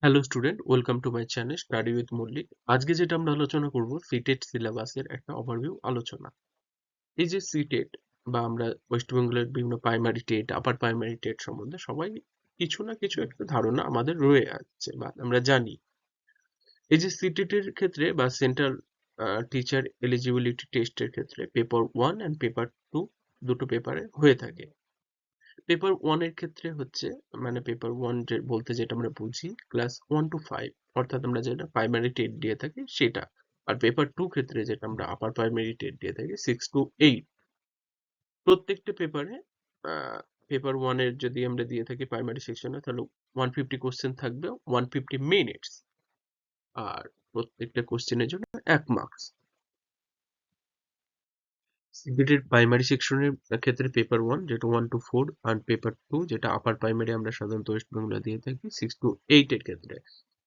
Hello student, welcome to my channel study with Mallick. আজকে যেটা আমরা আলোচনা করব সিটেট সিলেবাসের একটা ওভারভিউ আলোচনা। এই যে সিটেট বা আমরা ওয়েস্ট বেঙ্গলের বিভিন্ন primary TET, upper primary TET সম্বন্ধে সবাই কিছু না কিছু একটা ধারণা আমাদের রয়ে আছে বা আমরা জানি। এই যে সিটেট এর ক্ষেত্রে বা সেন্ট্রাল টিচার এলিজিবিলিটি টেস্টের ক্ষেত্রে পেপার 1 অ্যান্ড পেপার 2 দুটো পেপারে হয়ে থাকে। পেপার 1 এর ক্ষেত্রে হচ্ছে মানে পেপার 1 বলতে যেটা আমরা বুঝি ক্লাস 1 টু 5, অর্থাৎ আমরা যেটা প্রাইমারি টেট দিয়ে থাকি সেটা। আর পেপার 2 ক্ষেত্রে যেটা আমরা আপার প্রাইমারি টেট দিয়ে থাকি 6 টু 8। প্রত্যেকটা পেপারে পেপার 1 এর যদি আমরা দিয়ে থাকি প্রাইমারি সেকশনে তাহলে 150 কোশ্চেন থাকবে, 150 মিনিটস। আর প্রত্যেকটা কোশ্চেনের জন্য 1 মার্কস। সিবিটির প্রাইমারি সেকশনের ক্ষেত্রে পেপার 1 যেটা 1 টু 4 আর পেপার 2 যেটা আপার প্রাইমারি আমরা সাধারণত ওয়েস্ট বেঙ্গলে দিয়ে থাকি 6 টু 8 এর ক্ষেত্রে।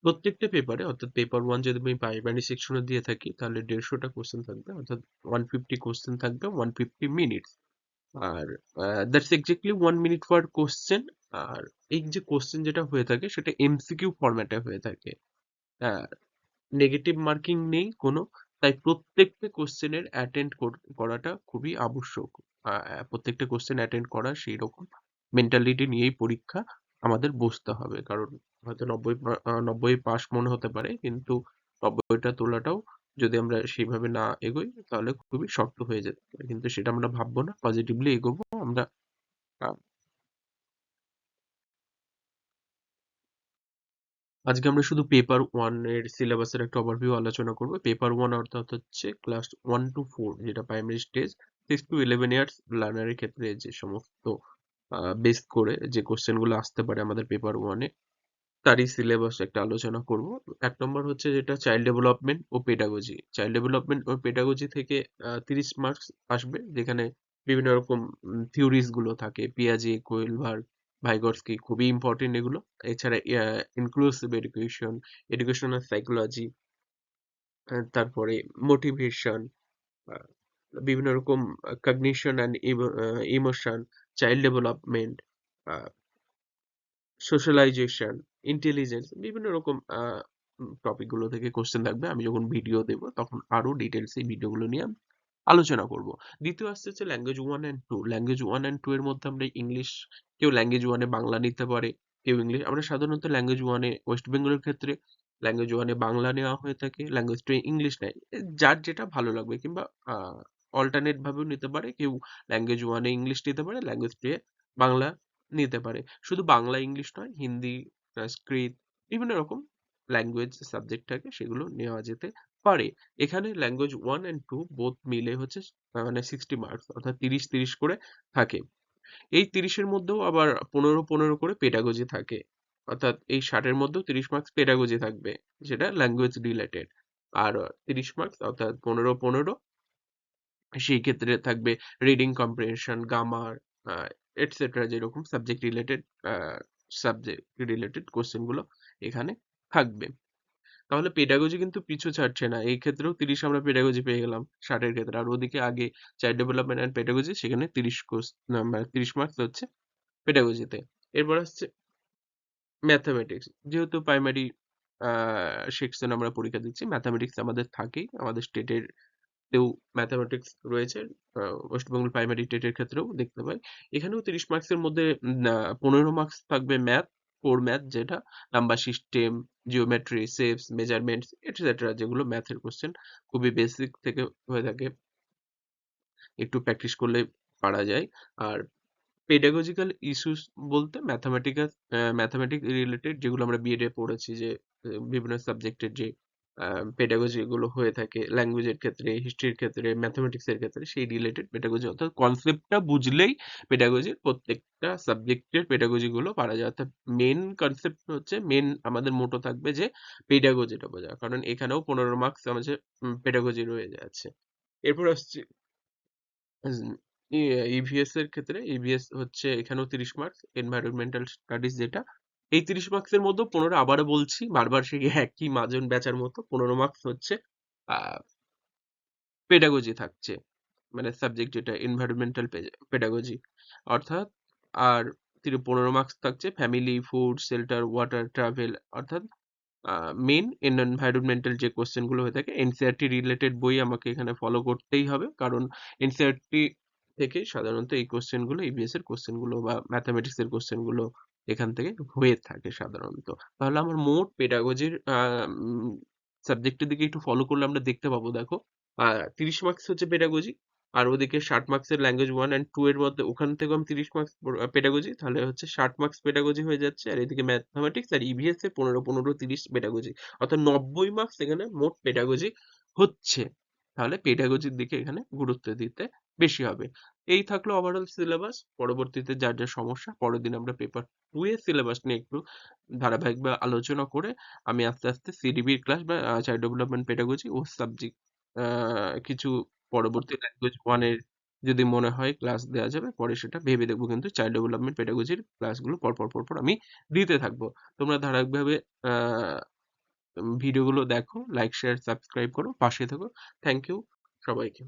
প্রত্যেকটা পেপারে অর্থাৎ পেপার 1 যদি আমি প্রাইমারি সেকশনে দিয়ে থাকি তাহলে 150টা কোশ্চেন থাকবে, অর্থাৎ 150 কোশ্চেন থাকবে, 150 মিনিটস। আর that's exactly 1 minute per question. আর এই যে কোশ্চেন যেটা হয়ে থাকে সেটা এমসিকিউ ফরম্যাটে হয়ে থাকে। নেগেটিভ মার্কিং নেই কোনো, তাই প্রত্যেকটা কোশ্চেনের অ্যাটেন্ড করাটা খুবই আবশ্যক। প্রত্যেকটা কোশ্চেন অ্যাটেন্ড করা সেই রকম মেন্টালিটি নিয়েই পরীক্ষা আমাদের বসতে হবে, কারণ হয়তো 90 পাস মনে হতে পারে, কিন্তু 90টা তোলাটাও যদি আমরা সেইভাবে না এগোই তাহলে খুবই শক্ত হয়ে যেতে পারে। কিন্তু সেটা আমরা ভাববো না, পজিটিভলি এগোবো আমরা। আজকে আমরা শুধু পেপার 1 এর সিলেবাসের একটা ওভারভিউ আলোচনা করব। পেপার 1 অর্থাৎ হচ্ছে ক্লাস 1 টু 4 যেটা প্রাইমারি স্টেজ, 6 টু 11 ইয়ার্স লার্নারের ক্ষেত্রে যে সমস্ত বেস করে যে কোশ্চেন গুলো আসতে পারে আমাদের পেপার 1 এ তারই সিলেবাস একটা আলোচনা করব। এক নম্বর হচ্ছে যেটা চাইল্ড ডেভেলপমেন্ট ও পেডাগজি। চাইল্ড ডেভেলপমেন্ট ও পেডাগজি থেকে 30 মার্কস আসবে, যেখানে বিভিন্ন রকম থিওরিজ গুলো থাকে, পিয়াজে, কোয়েলবার্গ, ভাইগটস্কি, খুবই ইম্পর্টেন্ট এগুলো। এছাড়া ইনক্লুসিভ এডুকেশন, এডুকেশনাল সাইকোলজি, তারপরে মোটিভেশন, বিভিন্ন রকম cognition and emotion, child development, socialisation, intelligence, বিভিন্ন রকম টপিক গুলো থেকে কোশ্চেন থাকবে। আমি যখন ভিডিও দেব তখন আরো ডিটেলস এই ভিডিওগুলো নিয়ে আমি আলোচনা করব। দ্বিতীয় আসছে হচ্ছে ল্যাঙ্গুয়েজ 1 অ্যান্ড 2। ল্যাঙ্গুয়েজ 1 অ্যান্ড 2 এর মধ্যে আমরা ইংলিশ, কেউ ল্যাঙ্গুয়েজ 1 এ বাংলা নিতে পারে, কেউ ইংলিশ। আমরা সাধারণত ল্যাঙ্গুয়েজ 1 এ ওয়েস্ট বেঙ্গলের ক্ষেত্রে ল্যাঙ্গুয়েজ 1 এ বাংলা নেওয়া হয়ে থাকে, ল্যাঙ্গুয়েজ 2 এ ইংলিশ নেয়। যার যেটা ভালো লাগবে, কিংবা অল্টারনেট ভাবেও নিতে পারে। কেউ ল্যাঙ্গুয়েজ 1 এ ইংলিশ নিতে পারে, ল্যাঙ্গুয়েজ 2 এ বাংলা নিতে পারে। শুধু বাংলা ইংলিশ নয়, হিন্দি, সংস্কৃত, বিভিন্ন রকম ল্যাঙ্গুয়েজ সাবজেক্ট থাকে, সেগুলো নেওয়া যেতে পারে। এখানে ল্যাঙ্গুয়েজ 1 অ্যান্ড 2 বোথ মিলে হচ্ছে মানে 60 মার্কস, অর্থাৎ 30 করে থাকে। এই 30 এর মধ্যেও আবার 15 করে পেডাগজি থাকে, অর্থাৎ এই 60 এর মধ্যেও 30 মার্কস পেডাগজি থাকবে, যেটা ল্যাঙ্গুয়েজ রিলেটেড। আর 30 মার্কস অর্থাৎ 15 সেই ক্ষেত্রে থাকবে রিডিং কম্প্রিহেনশন, গ্রামার, এটসেট্রা, যেরকম সাবজেক্ট রিলেটেড কোশ্চেন গুলো এখানে থাকবে। তাহলে পেডাগজি কিন্তু পিছু ছাড়ছে না, এই ক্ষেত্রেও 30 আমরা পেডাগজি পেয়ে গেলাম 60 এর ক্ষেত্রে। আর ওদিকে আগে চাইল্ড ডেভেলপমেন্ট এন্ড পেডাগজি, সেখানে 30 মার্কস হচ্ছে পেডাগজিতে। এরপর আসছে ম্যাথামেটিক্স। যেহেতু প্রাইমারি সেকশন আমরা পরীক্ষা দিচ্ছি, ম্যাথামেটিক্স আমাদের থাকেই। আমাদের স্টেটের তেও ম্যাথামেটিক্স রয়েছে, ওয়েস্ট বেঙ্গল প্রাইমারি টেটের ক্ষেত্রেও দেখতে পাই। এখানেও 30 মার্কসের মধ্যে 15 মার্কস থাকবে ম্যাথ, কোর ম্যাথ, যেটা number system, geometry, shapes, measurements, etcetera, যেগুলো ম্যাথের কোশ্চেন খুবই বেসিক থেকে হয়ে থাকে, একটু প্র্যাকটিস করলে পারা যায়। আর পেডাগজিক্যাল ইস্যুস বলতে ম্যাথামেটিক্স রিলেটেড, যেগুলো আমরা বিএড এ পড়েছি, যে বিভিন্ন সাবজেক্টের যে পেডাগজি গুলো হয়ে থাকে, ল্যাঙ্গুয়েজের ক্ষেত্রে, হিস্ট্রির ক্ষেত্রে, ম্যাথমেটিক্স এর ক্ষেত্রে, সেই রিলেটেড পেডাগজি, অর্থাৎ কনসেপ্টটা বুঝলেই পেডাগজির প্রত্যেকটা সাবজেক্টের পেডাগজি গুলো পারা যায়। অর্থাৎ মেন কনসেপ্ট হচ্ছে, মেন আমাদের মোটো থাকবে যে পেডাগজিটা বোঝা, কারণ এখানেও 15 মার্কস আমাদের পেডাগজি রয়ে যাচ্ছে। এরপর আসছে ইভিএস এর ক্ষেত্রে। ইভিএস হচ্ছে এখানেও 30 মার্কস, এনভায়রনমেন্টাল স্টাডিজ যেটা। এই 30 মার্কসের মধ্যে 15, আবারও বলছি বারবার সেই একই মাজন বেচার মতো, 15 মার্কস হচ্ছে পেডাগজি থাকছে, মানে সাবজেক্ট যেটা এনভায়রনমেন্টাল পেডাগজি, অর্থাৎ। আর 15 মার্কস থাকছে family, food, shelter, water, travel, অর্থাৎ মেন এনভায়রনমেন্টাল যে কোশ্চেন গুলো হয়ে থাকে এনসিইআরটি রিলেটেড বই আমাকে এখানে ফলো করতেই হবে, কারণ এনসিইআরটি থেকে সাধারণত এই কোশ্চেন গুলো, ইভিএস এর কোশ্চেন গুলো বা ম্যাথামেটিক্স এর কোশ্চেন গুলো এখান থেকে হয়ে থাকে সাধারণত। তাহলে আমার মোট পেডাগজির সাবজেক্টের দিকে একটু ফলো করলে আমরা দেখতে পাবো, দেখো 30 মার্কস হচ্ছে পেডাগজি, আর ওদিকে 60 মার্কসের ল্যাঙ্গুয়েজ 1 অ্যান্ড 2 এর মধ্যে ওখান থেকেও আমি 30 মার্কস পেডাগজি, তাহলে হচ্ছে 60 মার্কস পেডাগজি হয়ে যাচ্ছে, আর এদিকে ম্যাথমেটিক্স আর ইভিএস এ 15-15-30 পেডাগজি, অর্থাৎ 90 মার্কস এখানে মোট পেডাগজি হচ্ছে। তাহলে পেডাগজির দিকে এখানে গুরুত্ব দিতে বেশি হবে। এই থাকলো ওভারঅল সিলেবাস। পরবর্তীতে যার যা সমস্যা পরের দিন আমরা পেপার 2 এর সিলেবাস নিয়ে একটু ধারাবাহিকভাবে আলোচনা করে আমি আস্তে আস্তে সিডিবির ক্লাস বা চাইল্ড ডেভেলপমেন্ট পেডাগজি ও সাবজেক্ট কিছু পরবর্তী ল্যাঙ্গুয়েজ 1 এর যদি মনে হয় ক্লাস দেওয়া যাবে, পরে সেটা ভেবে দেখবো, কিন্তু চাইল্ড ডেভেলপমেন্ট পেডাগজির ক্লাসগুলো পরপর আমি দিতে থাকবো। তোমরা ধারাবাহিকভাবে ভিডিওগুলো দেখো, লাইক শেয়ার সাবস্ক্রাইব করো, পাশে থেকো। থ্যাংক ইউ সবাইকে।